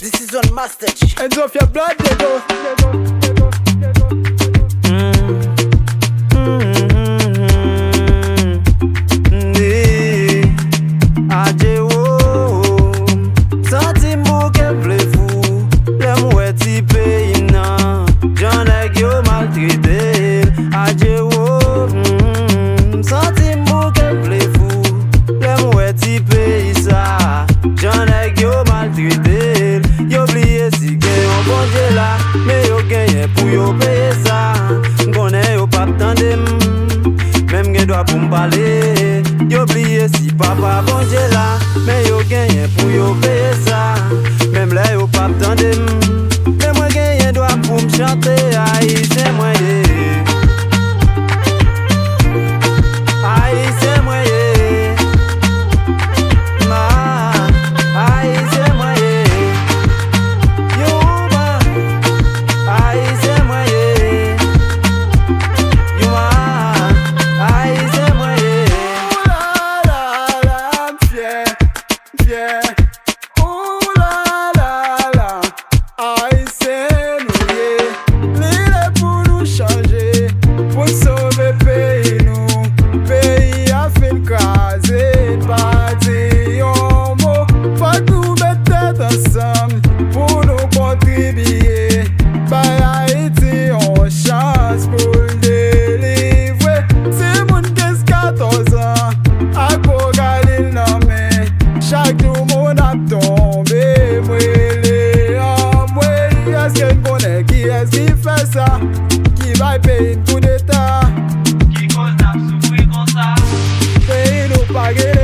This is on Masterdji. Hands off your blood, they go. Mais yo genyen pou yo paye ça. M'konnen yo pa tandem, même gen doit pou m'parler. Yo oublié si papa bon Dieu là. Mais yo genyen pou yo paye ça. Même là yo pa tandem, mais moi genyen doit pou m'chanter. Haïsyen moyen, haïsyen moyen, ma haïsyen moyen. Qui fait ça? Qui va payer un coup d'état? Qui cause à souffrir comme ça? Payer nous paguer.